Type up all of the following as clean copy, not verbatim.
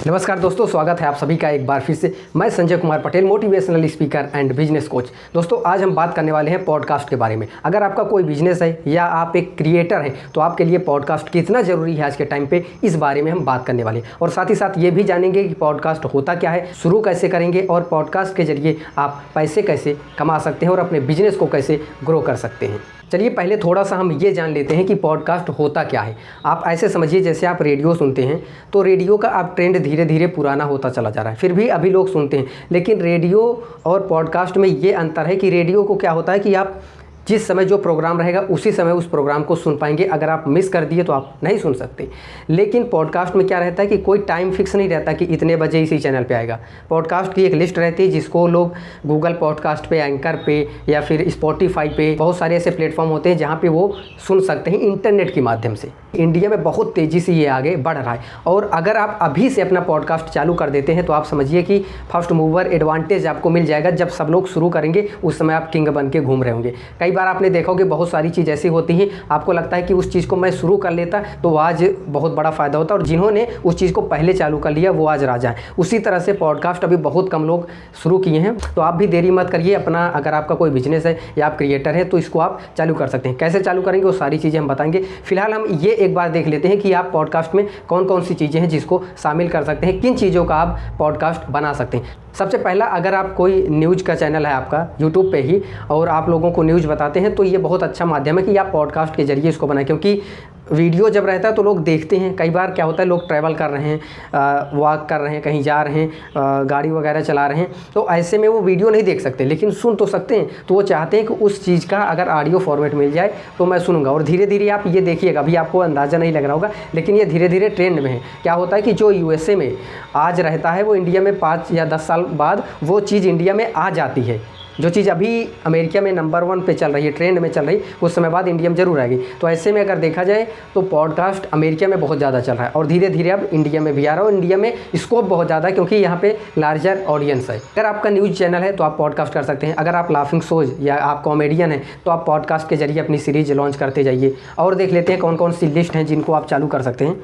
नमस्कार दोस्तों, स्वागत है आप सभी का एक बार फिर से। मैं Sanjay Kumar Patel, motivational speaker and business coach. दोस्तों, आज हम बात करने वाले हैं पॉडकास्ट के बारे में। अगर आपका कोई बिजनेस है या आप एक क्रिएटर हैं तो आपके लिए पॉडकास्ट कितना ज़रूरी है आज के टाइम पे, इस बारे में हम बात करने वाले हैं। और साथ ही साथ ये भी जानेंगे कि पॉडकास्ट होता क्या है, शुरू कैसे करेंगे और पॉडकास्ट के जरिए आप पैसे कैसे कमा सकते हैं और अपने बिजनेस को कैसे ग्रो कर सकते हैं। चलिए पहले थोड़ा सा हम ये जान लेते हैं कि पॉडकास्ट होता क्या है। आप ऐसे समझिए जैसे आप रेडियो सुनते हैं तो रेडियो का अब ट्रेंड धीरे धीरे पुराना होता चला जा रहा है, फिर भी अभी लोग सुनते हैं। लेकिन रेडियो और पॉडकास्ट में ये अंतर है कि रेडियो को क्या होता है कि आप जिस समय जो प्रोग्राम रहेगा उसी समय उस प्रोग्राम को सुन पाएंगे, अगर आप मिस कर दिए तो आप नहीं सुन सकते। लेकिन पॉडकास्ट में क्या रहता है कि कोई टाइम फिक्स नहीं रहता कि इतने बजे इसी चैनल पे आएगा। पॉडकास्ट की एक लिस्ट रहती है जिसको लोग गूगल पॉडकास्ट पे, एंकर पे या फिर स्पॉटिफाई पे, बहुत सारे ऐसे प्लेटफॉर्म होते हैं जहाँ पे वो सुन सकते हैं इंटरनेट के माध्यम से। इंडिया में बहुत तेज़ी से ये आगे बढ़ रहा है और अगर आप अभी से अपना पॉडकास्ट चालू कर देते हैं तो आप समझिए कि फर्स्ट मूवर एडवांटेज आपको मिल जाएगा। जब सब लोग शुरू करेंगे उस समय आप किंग बन के घूम रहे होंगे। कई बार आपने देखा होगा बहुत सारी चीज़ ऐसी होती हैं, आपको लगता है कि उस चीज़ को मैं शुरू कर लेता तो आज बहुत बड़ा फ़ायदा होता, और जिन्होंने उस चीज़ को पहले चालू कर लिया वो आज राजा है। उसी तरह से पॉडकास्ट अभी बहुत कम लोग शुरू किए हैं, तो आप भी देरी मत करिए। अपना अगर आपका कोई बिजनेस है या आप क्रिएटर हैं तो इसको आप चालू कर सकते हैं। कैसे चालू करेंगे वो सारी चीज़ें हम बताएंगे। फिलहाल हम ये एक बार देख लेते हैं कि आप पॉडकास्ट में कौन कौन सी चीज़ें हैं जिसको शामिल कर सकते हैं, किन चीज़ों का आप पॉडकास्ट बना सकते हैं। सबसे पहला, अगर आप कोई न्यूज़ का चैनल है आपका यूट्यूब पे ही और आप लोगों को न्यूज़ बताते हैं तो ये बहुत अच्छा माध्यम है कि आप पॉडकास्ट के जरिए इसको बनाएं, क्योंकि वीडियो जब रहता है तो लोग देखते हैं। कई बार क्या होता है, लोग ट्रैवल कर रहे हैं, वॉक कर रहे हैं, कहीं जा रहे हैं, गाड़ी वगैरह चला रहे हैं, तो ऐसे में वो वीडियो नहीं देख सकते लेकिन सुन तो सकते हैं। तो वो चाहते हैं कि उस चीज़ का अगर ऑडियो फॉर्मेट मिल जाए तो मैं सुनूंगा। और धीरे धीरे आप ये देखिएगा, अभी आपको अंदाज़ा नहीं लग रहा होगा लेकिन ये धीरे धीरे ट्रेंड में है। क्या होता है कि जो यूएसए में आज रहता है वो इंडिया में 5 या 10 साल बाद वो चीज़ इंडिया में आ जाती है। जो चीज़ अभी अमेरिका में नंबर 1 पे चल रही है, ट्रेंड में चल रही, कुछ समय बाद इंडिया में जरूर आएगी। तो ऐसे में अगर देखा जाए तो पॉडकास्ट अमेरिका में बहुत ज़्यादा चल रहा है और धीरे धीरे अब इंडिया में भी आ रहा है। और इंडिया में स्कोप बहुत ज़्यादा है क्योंकि यहाँ पे लार्जर ऑडियंस है। अगर आपका न्यूज़ चैनल है तो आप पॉडकास्ट कर सकते हैं। अगर आप लाफिंग शोज या आप कॉमेडियन हैं तो आप पॉडकास्ट के जरिए अपनी सीरीज लॉन्च करते जाइए। और देख लेते हैं कौन कौन सी लिस्ट हैं जिनको आप चालू कर सकते हैं।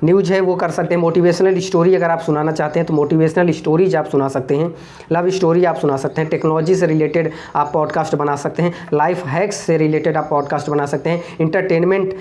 न्यूज़ है वो कर सकते हैं। मोटिवेशनल स्टोरी अगर आप सुनाना चाहते हैं तो मोटिवेशनल स्टोरीज आप सुना सकते हैं। लव स्टोरी आप सुना सकते हैं। टेक्नोलॉजी से रिलेटेड आप पॉडकास्ट बना सकते हैं। लाइफ हैक्स से रिलेटेड आप पॉडकास्ट बना सकते हैं। इंटरटेनमेंट,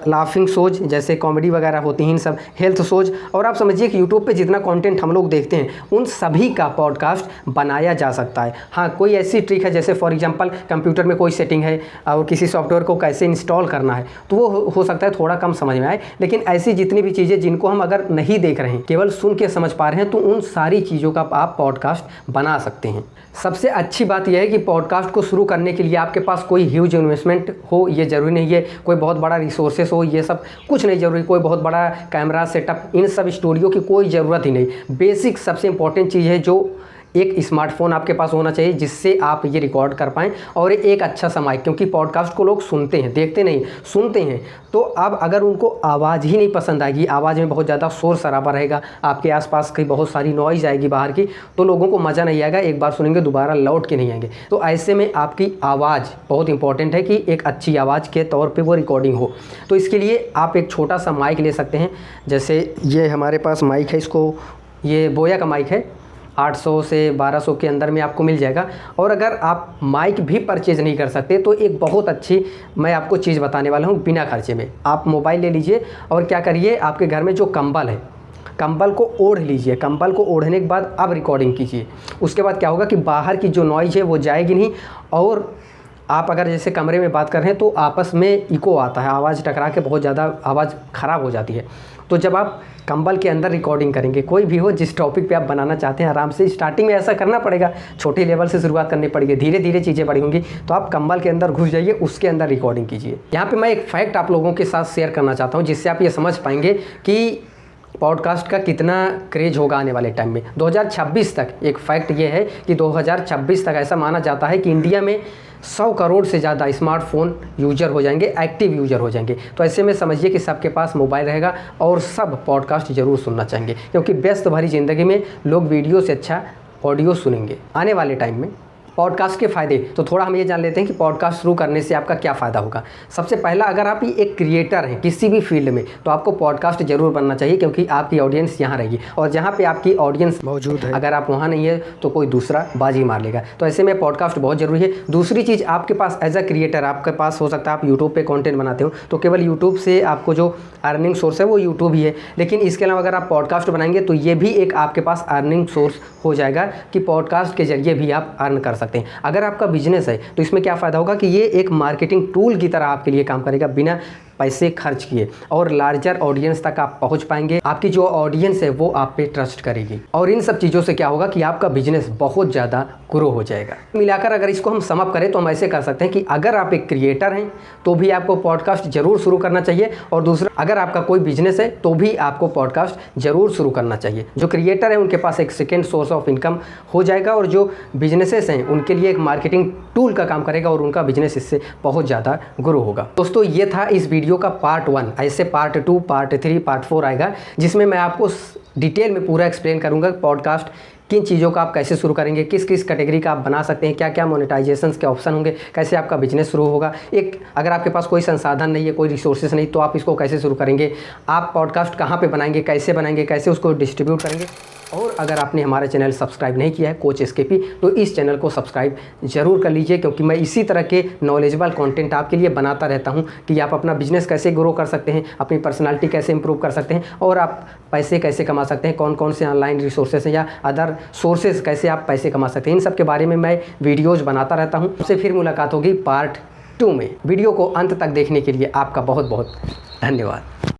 लाफिंग शोज जैसे कॉमेडी वगैरह होती हैं, इन सब हेल्थ शोज। और आप समझिए कि यूट्यूब पे जितना कंटेंट हम लोग देखते हैं उन सभी का पॉडकास्ट बनाया जा सकता है। हाँ, कोई ऐसी ट्रिक है जैसे फॉर एग्जांपल कंप्यूटर में कोई सेटिंग है और किसी सॉफ्टवेयर को कैसे इंस्टॉल करना है, तो वो हो सकता है थोड़ा कम समझ में आए। लेकिन ऐसी जितनी भी चीज़ें जिनको हम अगर नहीं देख रहे हैं, केवल सुन के समझ पा रहे हैं, तो उन सारी चीज़ों का आप पॉडकास्ट बना सकते हैं। सबसे अच्छी बात यह है कि पॉडकास्ट को शुरू करने के लिए आपके पास कोई ह्यूज इन्वेस्टमेंट हो ये ज़रूरी नहीं है, कोई बहुत बड़ा रिसोर्सेस हो, ये सब कुछ नहीं ज़रूरी, कोई बहुत बड़ा कैमरा सेटअप, इन सब स्टूडियो की कोई ज़रूरत ही नहीं। बेसिक सबसे इंपॉर्टेंट चीज़ है जो एक स्मार्टफोन आपके पास होना चाहिए जिससे आप ये रिकॉर्ड कर पाएँ, और एक अच्छा सा माइक, क्योंकि पॉडकास्ट को लोग सुनते हैं, देखते नहीं, सुनते हैं। तो अब अगर उनको आवाज़ ही नहीं पसंद आएगी, आवाज़ में बहुत ज़्यादा शोर शराबा रहेगा, आपके आसपास की बहुत सारी नॉइज़ आएगी बाहर की, तो लोगों को मज़ा नहीं आएगा, एक बार सुनेंगे दोबारा लौट के नहीं आएंगे। तो ऐसे में आपकी आवाज़ बहुत इंपॉर्टेंट है कि एक अच्छी आवाज़ के तौर पर वो रिकॉर्डिंग हो। तो इसके लिए आप एक छोटा सा माइक ले सकते हैं। जैसे ये हमारे पास माइक है, इसको ये बोया का माइक है, 800 से 1200 के अंदर में आपको मिल जाएगा। और अगर आप माइक भी परचेज़ नहीं कर सकते तो एक बहुत अच्छी मैं आपको चीज़ बताने वाला हूँ बिना खर्चे में। आप मोबाइल ले लीजिए और क्या करिए, आपके घर में जो कंबल है, कंबल को ओढ़ लीजिए। कंबल को ओढ़ने के बाद अब रिकॉर्डिंग कीजिए। उसके बाद क्या होगा कि बाहर की जो नॉइज़ है वो जाएगी नहीं, और आप अगर जैसे कमरे में बात कर रहे हैं तो आपस में इको आता है, आवाज़ टकरा के बहुत ज़्यादा आवाज़ ख़राब हो जाती है। तो जब आप कंबल के अंदर रिकॉर्डिंग करेंगे, कोई भी हो जिस टॉपिक पे आप बनाना चाहते हैं, आराम से स्टार्टिंग में ऐसा करना पड़ेगा, छोटे लेवल से शुरुआत करनी पड़ेगी, धीरे धीरे चीज़ें बड़ी होंगी। तो आप कंबल के अंदर घुस जाइए, उसके अंदर रिकॉर्डिंग कीजिए। यहाँ पे मैं एक फैक्ट आप लोगों के साथ शेयर करना चाहता हूँ जिससे आप ये समझ पाएंगे कि पॉडकास्ट का कितना क्रेज होगा आने वाले टाइम में। 2026 तक एक फैक्ट ये है कि 2026 तक ऐसा माना जाता है कि इंडिया में 100 करोड़ से ज़्यादा स्मार्टफोन यूजर हो जाएंगे, एक्टिव यूजर हो जाएंगे। तो ऐसे में समझिए कि सबके पास मोबाइल रहेगा और सब पॉडकास्ट ज़रूर सुनना चाहेंगे, क्योंकि व्यस्त भरी ज़िंदगी में लोग वीडियो से अच्छा ऑडियो सुनेंगे आने वाले टाइम में। पॉडकास्ट के फ़ायदे, तो थोड़ा हम ये जान लेते हैं कि पॉडकास्ट शुरू करने से आपका क्या फ़ायदा होगा। सबसे पहला, अगर आप एक क्रिएटर हैं किसी भी फील्ड में, तो आपको पॉडकास्ट ज़रूर बनना चाहिए, क्योंकि आपकी ऑडियंस यहाँ रहेगी और जहाँ पे आपकी ऑडियंस मौजूद है, अगर आप वहाँ नहीं है तो कोई दूसरा बाजी मार लेगा। तो ऐसे में पॉडकास्ट बहुत ज़रूरी है। दूसरी चीज़, आपके पास एज अ क्रिएटर आपके पास हो सकता है आप यूट्यूब पे कंटेंट बनाते हो, तो केवल यूट्यूब से आपको जो अर्निंग सोर्स है वो यूट्यूब ही है, लेकिन इसके अलावा अगर आप पॉडकास्ट बनाएंगे तो ये भी एक आपके पास अर्निंग सोर्स हो जाएगा कि पॉडकास्ट के जरिए भी आप अर्न कर सकते हैं। अगर आपका बिजनेस है तो इसमें क्या फ़ायदा होगा कि ये एक मार्केटिंग टूल की तरह आपके लिए काम करेगा बिना पैसे खर्च किए, और लार्जर ऑडियंस तक आप पहुंच पाएंगे। आपकी जो ऑडियंस है वो आप पे ट्रस्ट करेगी, और इन सब चीज़ों से क्या होगा कि आपका बिजनेस बहुत ज़्यादा ग्रो हो जाएगा। मिलाकर अगर इसको हम सम अप करें तो हम ऐसे कर सकते हैं कि अगर आप एक क्रिएटर हैं तो भी आपको पॉडकास्ट जरूर शुरू करना चाहिए, और दूसरा, अगर आपका कोई बिजनेस है तो भी आपको पॉडकास्ट जरूर शुरू करना चाहिए। जो क्रिएटर है उनके पास एक सेकेंड सोर्स ऑफ इनकम हो जाएगा, और जो बिजनेसेस हैं उनके लिए एक मार्केटिंग टूल का काम करेगा, और उनका बिजनेस इससे बहुत ज़्यादा ग्रो होगा। दोस्तों, ये था इस वीडियो का पार्ट 1। ऐसे पार्ट 2, पार्ट 3, पार्ट 4 आएगा, जिसमें मैं आपको डिटेल में पूरा एक्सप्लेन करूंगा पॉडकास्ट किन चीज़ों का आप कैसे शुरू करेंगे, किस किस कैटेगरी का आप बना सकते हैं, क्या क्या मोनेटाइजेशन के ऑप्शन होंगे, कैसे आपका बिजनेस शुरू होगा। एक, अगर आपके पास कोई संसाधन नहीं है, कोई रिसोर्सेज नहीं, तो आप इसको कैसे शुरू करेंगे, आप पॉडकास्ट कहाँ पे बनाएंगे, कैसे उसको डिस्ट्रीब्यूट करेंगे। और अगर आपने हमारा चैनल सब्सक्राइब नहीं किया है कोच एसकेपी, तो इस चैनल को सब्सक्राइब जरूर कर लीजिए, क्योंकि मैं इसी तरह के नॉलेजेबल कंटेंट आपके लिए बनाता रहता हूं कि आप अपना बिजनेस कैसे ग्रो कर सकते हैं, अपनी पर्सनालिटी कैसे इंप्रूव कर सकते हैं, और आप पैसे कैसे कमा सकते हैं, कौन कौन से ऑनलाइन रिसोर्सेज हैं या अदर सोर्सेज कैसे आप पैसे कमा सकते हैं। इन सब के बारे में मैं वीडियोज़ बनाता रहता हूँ। उससे फिर मुलाकात होगी पार्ट 2 में। वीडियो को अंत तक देखने के लिए आपका बहुत बहुत धन्यवाद।